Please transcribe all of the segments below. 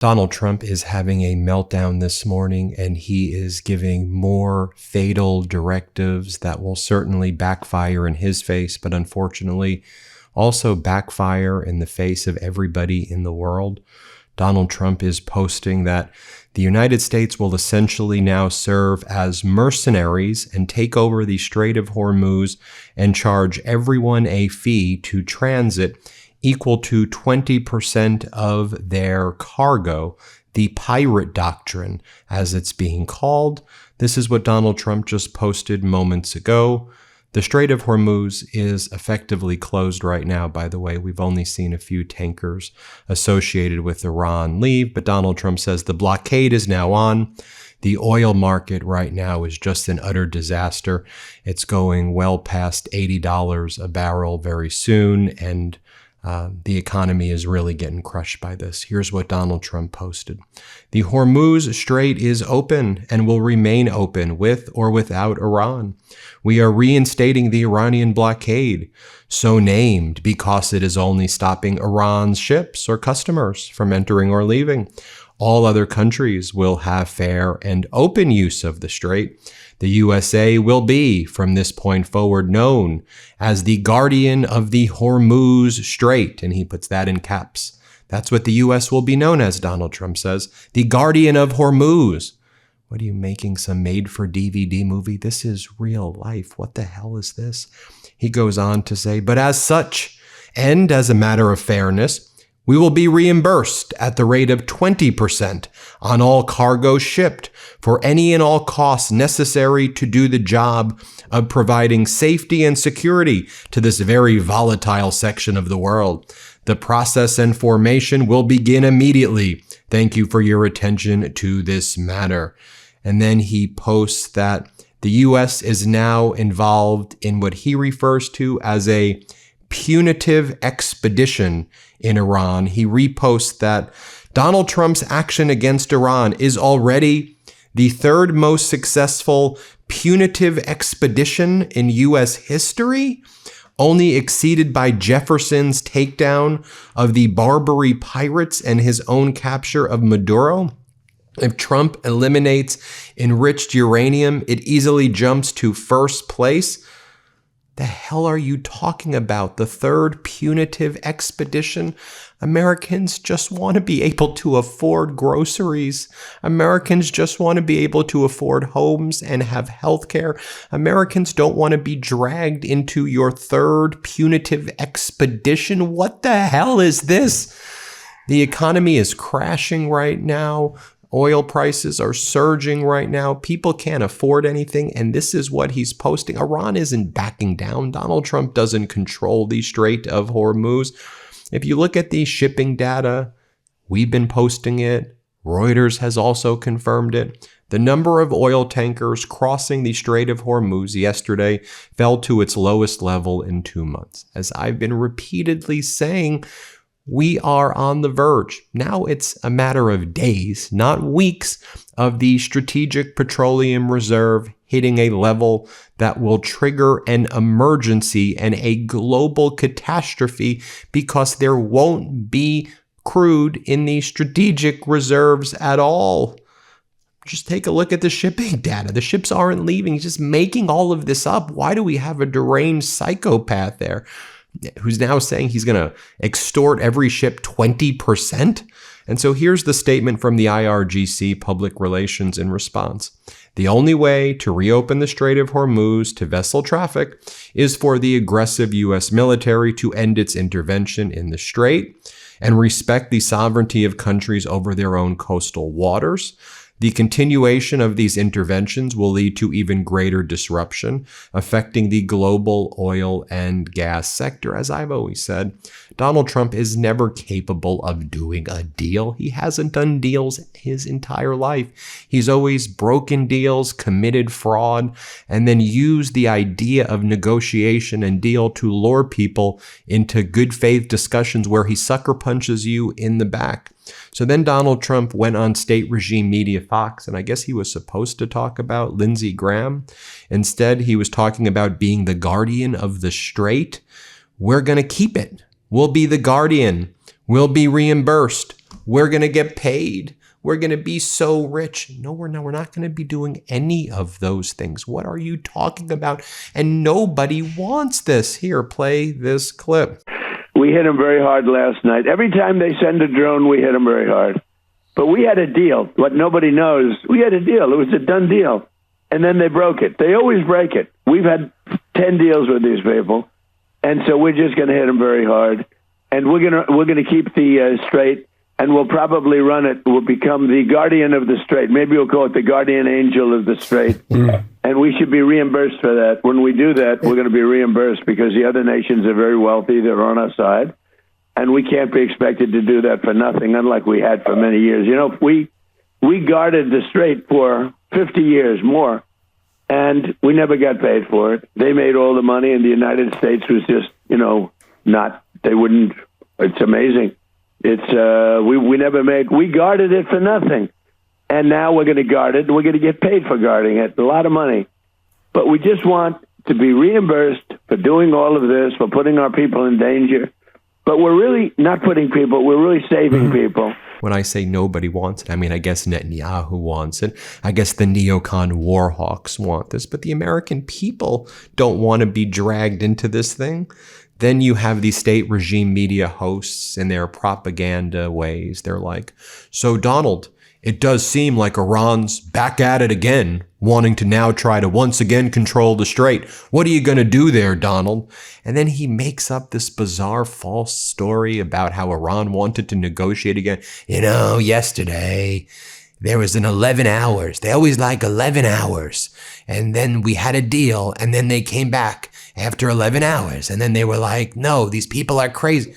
Donald Trump is having a meltdown this morning, and he is giving more fatal directives that will certainly backfire in his face, but unfortunately also backfire in the face of everybody in the world. Donald Trump is posting that the United States will essentially now serve as mercenaries and take over the Strait of Hormuz and charge everyone a fee to transit equal to 20% of their cargo, the pirate doctrine, as it's being called. This is what Donald Trump just posted moments ago. The Strait of Hormuz is effectively closed right now, by the way. We've only seen a few tankers associated with Iran leave, but Donald Trump says the blockade is now on. The oil market right now is just an utter disaster. It's going well past $80 a barrel very soon, and the economy is really getting crushed by this. Here's what Donald Trump posted. The Hormuz Strait is open and will remain open with or without Iran. We are reinstating the Iranian blockade, so named because it is only stopping Iran's ships or customers from entering or leaving. All other countries will have fair and open use of the strait. The USA will be, from this point forward, known as the guardian of the Hormuz Strait, and he puts that in caps. That's what the U.S. will be known as, Donald Trump says, the guardian of Hormuz. What are you making, some made-for-DVD movie? This is real life. What the hell is this? He goes on to say, but as such, and as a matter of fairness, we will be reimbursed at the rate of 20% on all cargo shipped for any and all costs necessary to do the job of providing safety and security to this very volatile section of the world. The process and formation will begin immediately. Thank you for your attention to this matter. And then he posts that the U.S. is now involved in what he refers to as a punitive expedition in Iran. He reposts that Donald Trump's action against Iran is already the third most successful punitive expedition in U.S. history, only exceeded by Jefferson's takedown of the Barbary pirates and his own capture of Maduro. If Trump eliminates enriched uranium, it easily jumps to first place. The hell are you talking about? The third punitive expedition? Americans just want to be able to afford groceries. Americans just want to be able to afford homes and have health care. Americans don't want to be dragged into your third punitive expedition. What the hell is this? The economy is crashing right now. Oil prices are surging right now. People can't afford anything, and this is what he's posting. Iran isn't backing down. Donald Trump doesn't control the Strait of Hormuz. If you look at the shipping data, we've been posting it. Reuters has also confirmed it. The number of oil tankers crossing the Strait of Hormuz yesterday fell to its lowest level in 2 months. As I've been repeatedly saying, we are on the verge. Now it's a matter of days, not weeks, of the Strategic Petroleum Reserve hitting a level that will trigger an emergency and a global catastrophe because there won't be crude in the strategic reserves at all. Just take a look at the shipping data. The ships aren't leaving. He's just making all of this up. Why do we have a deranged psychopath there who's now saying he's going to extort every ship 20%? And so here's the statement from the IRGC Public Relations in response. The only way to reopen the Strait of Hormuz to vessel traffic is for the aggressive U.S. military to end its intervention in the strait and respect the sovereignty of countries over their own coastal waters. The continuation of these interventions will lead to even greater disruption, affecting the global oil and gas sector. As I've always said, Donald Trump is never capable of doing a deal. He hasn't done deals his entire life. He's always broken deals, committed fraud, and then used the idea of negotiation and deal to lure people into good faith discussions where he sucker punches you in the back. So then Donald Trump went on state regime media Fox, and I guess he was supposed to talk about Lindsey Graham. Instead, he was talking about being the guardian of the strait. We're going to keep it. We'll be the guardian. We'll be reimbursed. We're going to get paid. We're going to be so rich. No, we're not. We're not going to be doing any of those things. What are you talking about? And nobody wants this. Here, play this clip. We hit them very hard last night. Every time they send a drone, we hit them very hard. But we had a deal. What nobody knows, we had a deal. It was a done deal. And then they broke it. They always break it. We've had 10 deals with these people. And so we're just going to hit them very hard. And we're going to keep the strait, and we'll probably run it. We'll become the guardian of the strait. Maybe we'll call it the guardian angel of the strait. And we should be reimbursed for that. When we do that, we're going to be reimbursed because the other nations are very wealthy. They're on our side. And we can't be expected to do that for nothing, unlike we had for many years. You know, we guarded the strait for 50 years more, and we never got paid for it. They made all the money, and the United States was just, they wouldn't. It's amazing. It's we never made. We guarded it for nothing, and now we're going to guard it. We're going to get paid for guarding it, a lot of money. But we just want to be reimbursed for doing all of this, for putting our people in danger. But we're really not putting people. We're really saving people. When I say nobody wants it, I mean, I guess Netanyahu wants it. I guess the neocon war hawks want this. But the American people don't want to be dragged into this thing. Then you have these state regime media hosts in their propaganda ways. They're like, so Donald, it does seem like Iran's back at it again, wanting to now try to once again control the strait. What are you going to do there, Donald? And then he makes up this bizarre false story about how Iran wanted to negotiate again. Yesterday there was an 11 hours. They always like 11 hours. And then we had a deal, and then they came back after 11 hours. And then they were like, no, these people are crazy.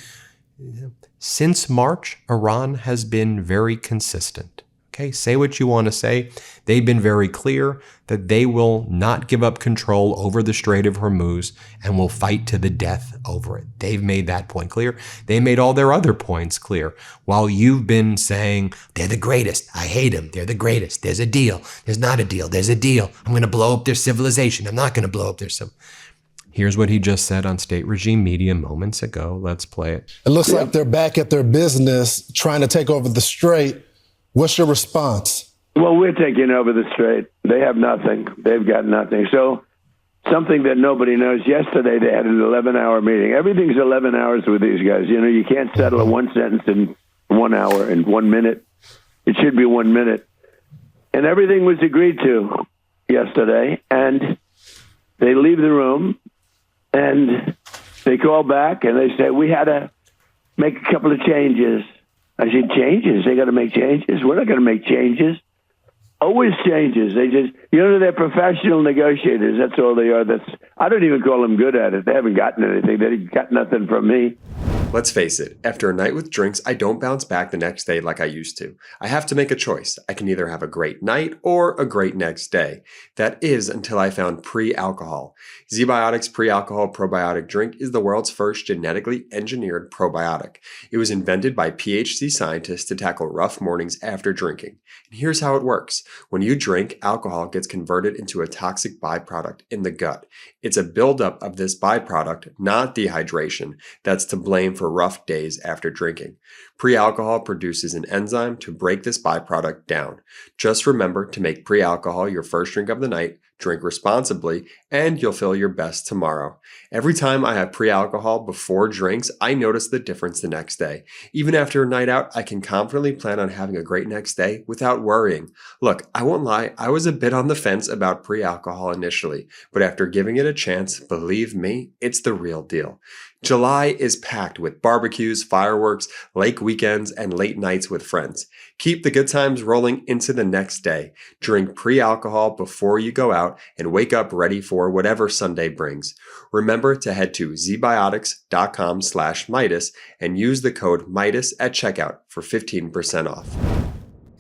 Since March, Iran has been very consistent. Okay, say what you want to say. They've been very clear that they will not give up control over the Strait of Hormuz and will fight to the death over it. They've made that point clear. They made all their other points clear. While you've been saying, they're the greatest, I hate them, they're the greatest, there's a deal, there's not a deal, there's a deal, I'm going to blow up their civilization, I'm not going to blow up their civilization. Here's what he just said on state regime media moments ago. Let's play it. It looks like they're back at their business trying to take over the strait. What's your response? Well, we're taking over the strait. They have nothing. They've got nothing. So something that nobody knows, yesterday they had an 11-hour meeting. Everything's 11 hours with these guys. You can't settle a one sentence in 1 hour, in 1 minute. It should be 1 minute. And everything was agreed to yesterday. And they leave the room and they call back and they say, we had to make a couple of changes. I said, changes? They got to make changes? We're not going to make changes. Always changes. They just, they're professional negotiators. That's all they are. I don't even call them good at it. They haven't gotten anything. They got nothing from me. Let's face it, after a night with drinks, I don't bounce back the next day like I used to. I have to make a choice. I can either have a great night or a great next day. That is until I found pre-alcohol. ZBiotics Pre-Alcohol Probiotic Drink is the world's first genetically engineered probiotic. It was invented by PhD scientists to tackle rough mornings after drinking. And here's how it works. When you drink, alcohol gets converted into a toxic byproduct in the gut. It's a buildup of this byproduct, not dehydration, that's to blame for rough days after drinking. Pre-alcohol produces an enzyme to break this byproduct down. Just remember to make pre-alcohol your first drink of the night, drink responsibly, and you'll feel your best tomorrow. Every time I have pre-alcohol before drinks, I notice the difference the next day. Even after a night out, I can confidently plan on having a great next day without worrying. Look, I won't lie, I was a bit on the fence about pre-alcohol initially, but after giving it a chance, believe me, it's the real deal. July is packed with barbecues, fireworks, lake weekends, and late nights with friends. Keep the good times rolling into the next day. Drink pre-alcohol before you go out and wake up ready for whatever Sunday brings. Remember to head to zbiotics.com/Meidas and use the code Meidas at checkout for 15% off.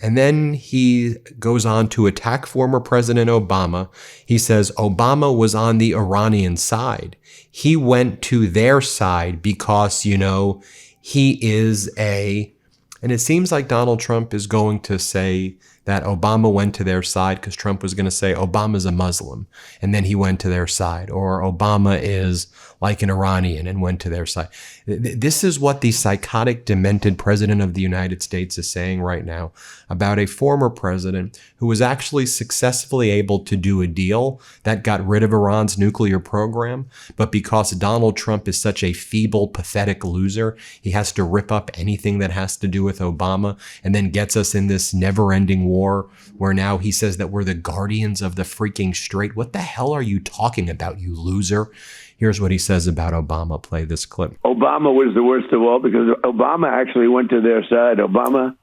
And then he goes on to attack former President Obama. He says Obama was on the Iranian side. He went to their side because, he is and it seems like Donald Trump is going to say that Obama went to their side because Trump was going to say Obama's a Muslim, and then he went to their side, or Obama is like an Iranian and went to their side. This is what the psychotic, demented president of the United States is saying right now about a former president who was actually successfully able to do a deal that got rid of Iran's nuclear program. But because Donald Trump is such a feeble, pathetic loser, he has to rip up anything that has to do with Obama, and then gets us in this never-ending war where now he says that we're the guardians of the freaking strait. What the hell are you talking about, you loser? Here's what he says about Obama. Play this clip. Obama was the worst of all because Obama actually went to their side. Obama,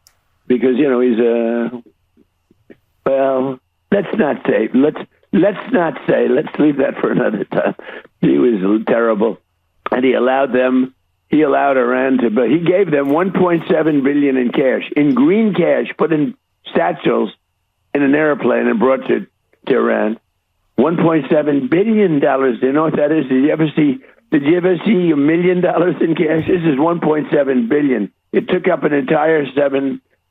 because, you know, he's well, let's leave that for another time. He was terrible. And he allowed Iran to, but he gave them $1.7 billion in cash, in green cash, put in satchels in an airplane and brought to Iran. $1.7 billion. Do you know what that is? Did you ever see $1 million in cash? This is $1.7 billion. It took up an entire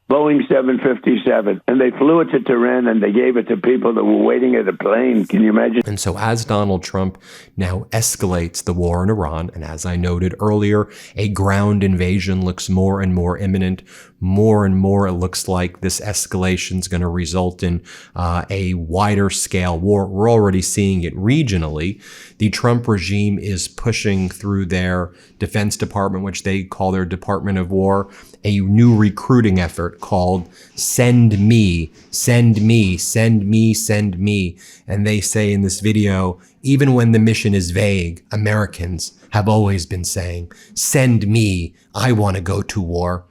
Boeing 757, and they flew it to Tehran, and they gave it to people that were waiting at a plane. Can you imagine? And so as Donald Trump now escalates the war in Iran, and as I noted earlier, a ground invasion looks more and more imminent, more and more it looks like this escalation is going to result in a wider scale war. We're already seeing it regionally. The Trump regime is pushing through their Defense Department, which they call their Department of War, a new recruiting effort called Send Me, Send Me, Send Me, Send Me. And they say in this video, even when the mission is vague, Americans have always been saying, send me, I want to go to war.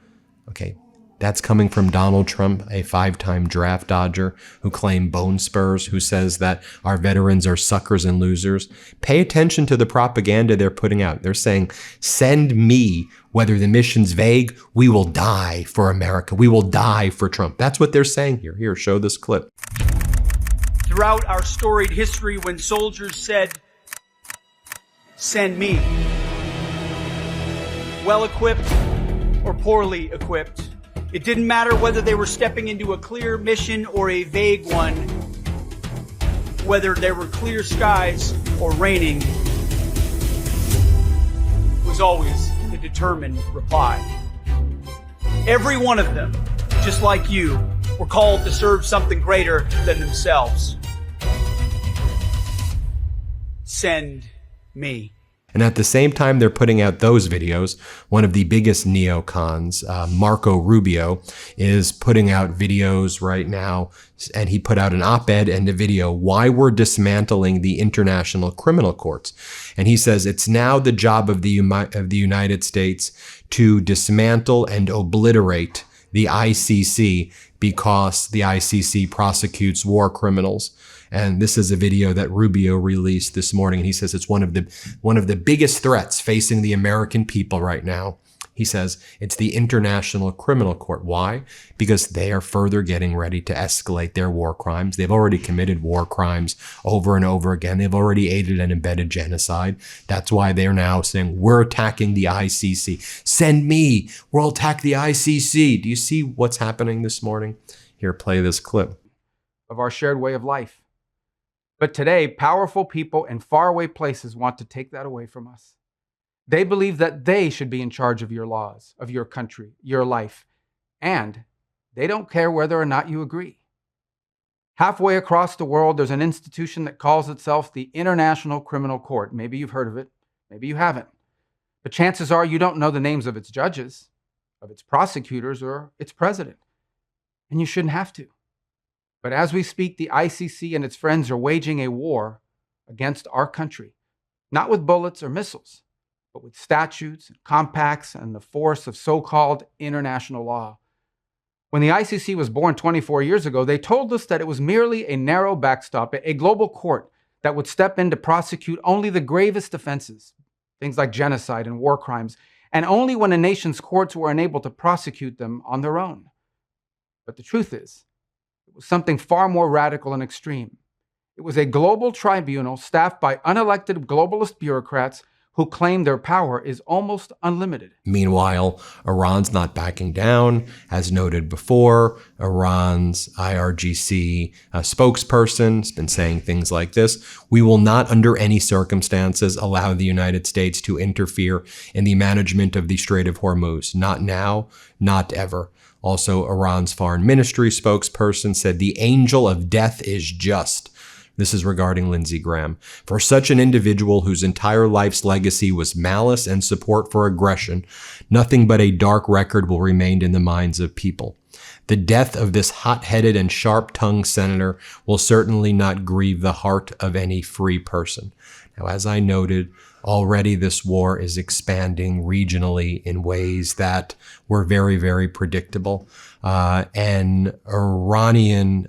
Okay, that's coming from Donald Trump, a 5-time draft dodger who claimed bone spurs, who says that our veterans are suckers and losers. Pay attention to the propaganda they're putting out. They're saying, send me, whether the mission's vague, we will die for America. We will die for Trump. That's what they're saying here. Here, show this clip. Throughout our storied history, when soldiers said, send me, well-equipped or poorly equipped, it didn't matter whether they were stepping into a clear mission or a vague one, whether there were clear skies or raining, was always the determined reply. Every one of them, just like you, were called to serve something greater than themselves. Send me. And at the same time they're putting out those videos, one of the biggest neocons, Marco Rubio, is putting out videos right now, and he put out an op-ed and a video, why we're dismantling the international criminal courts. And he says it's now the job of the United States to dismantle and obliterate the ICC because the ICC prosecutes war criminals. And this is a video that Rubio released this morning. And he says it's one of the biggest threats facing the American people right now. He says it's the International Criminal Court. Why? Because they are further getting ready to escalate their war crimes. They've already committed war crimes over and over again. They've already aided and abetted genocide. That's why they're now saying, we're attacking the ICC. Send me. We'll attack the ICC. Do you see what's happening this morning? Here, play this clip. Of our shared way of life. But today, powerful people in faraway places want to take that away from us. They believe that they should be in charge of your laws, of your country, your life, and they don't care whether or not you agree. Halfway across the world, there's an institution that calls itself the International Criminal Court. Maybe you've heard of it, maybe you haven't. But chances are you don't know the names of its judges, of its prosecutors, or its president. And you shouldn't have to. But as we speak, the ICC and its friends are waging a war against our country, not with bullets or missiles, but with statutes and compacts and the force of so-called international law. When the ICC was born 24 years ago, they told us that it was merely a narrow backstop, a global court that would step in to prosecute only the gravest offenses, things like genocide and war crimes, and only when a nation's courts were unable to prosecute them on their own. But the truth is, it was something far more radical and extreme. It was a global tribunal staffed by unelected globalist bureaucrats who claim their power is almost unlimited. Meanwhile, Iran's not backing down. As noted before, Iran's IRGC spokesperson has been saying things like this: "We will not under any circumstances allow the United States to interfere in the management of the Strait of Hormuz. Not now, not ever." Also, Iran's foreign ministry spokesperson said the angel of death is just. This is regarding Lindsey Graham. "For such an individual whose entire life's legacy was malice and support for aggression, nothing but a dark record will remain in the minds of people. The death of this hot-headed and sharp-tongued senator will certainly not grieve the heart of any free person." Now, as I noted, already this war is expanding regionally in ways that were very, very predictable. An Iranian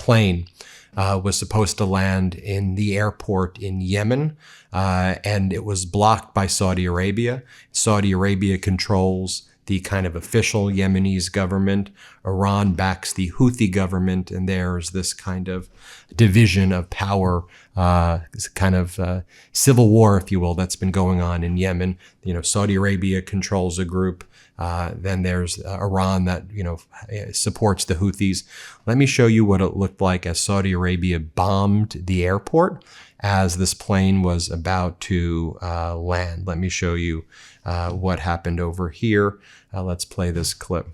plane was supposed to land in the airport in Yemen, and it was blocked by Saudi Arabia. Saudi Arabia controls the kind of official Yemenis government. Iran backs the Houthi government, and there's this kind of division of power, this kind of civil war, if you will, that's been going on in Yemen. Saudi Arabia controls a group. Then there's Iran that, supports the Houthis. Let me show you what it looked like as Saudi Arabia bombed the airport as this plane was about to land. Let me show you what happened over here. Let's play this clip.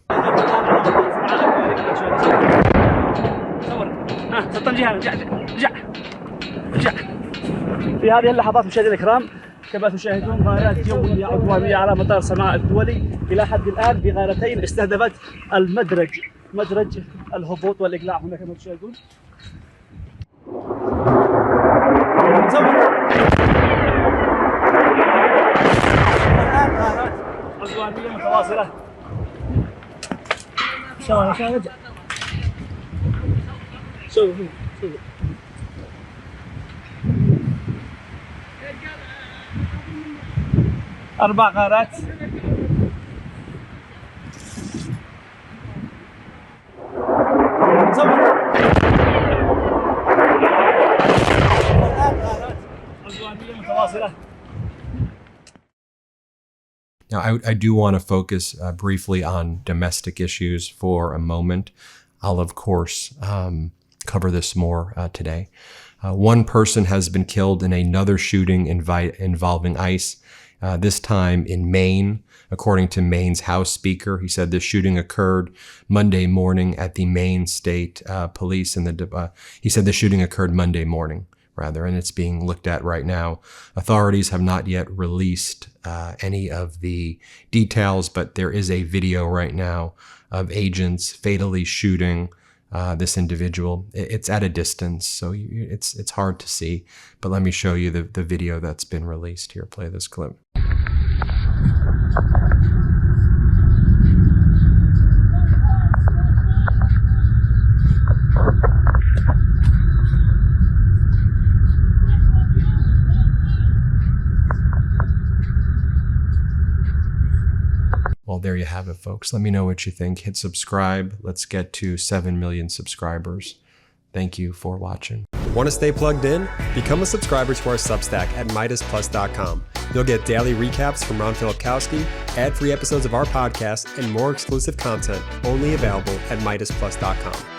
في هذه اللحظات مشاهدينا الكرام كما تشاهدون غارات جوية عدوانية على مطار صنعاء الدولي إلى حد الآن بغارتين استهدفت مدرج الهبوط والإقلاع هنا كما تشاهدون. الآن غارات عدوانية متواصلة. شوفوا 4 غارات. Now, I do want to focus briefly on domestic issues for a moment. I'll, of course, cover this more today. One person has been killed in another shooting involving ICE, this time in Maine. According to Maine's House Speaker, he said the shooting occurred Monday morning at the Maine State Police. He said the shooting occurred Monday morning, rather, and it's being looked at right now. Authorities have not yet released any of the details, but there is a video right now of agents fatally shooting this individual. It's at a distance, so it's hard to see. But let me show you the video that's been released here. Play this clip. Well, there you have it, folks. Let me know what you think. Hit subscribe. Let's get to 7 million subscribers. Thank you for watching. Want to stay plugged in? Become a subscriber to our Substack at MeidasPlus.com. You'll get daily recaps from Ron Filipkowski, ad-free episodes of our podcast, and more exclusive content only available at MeidasPlus.com.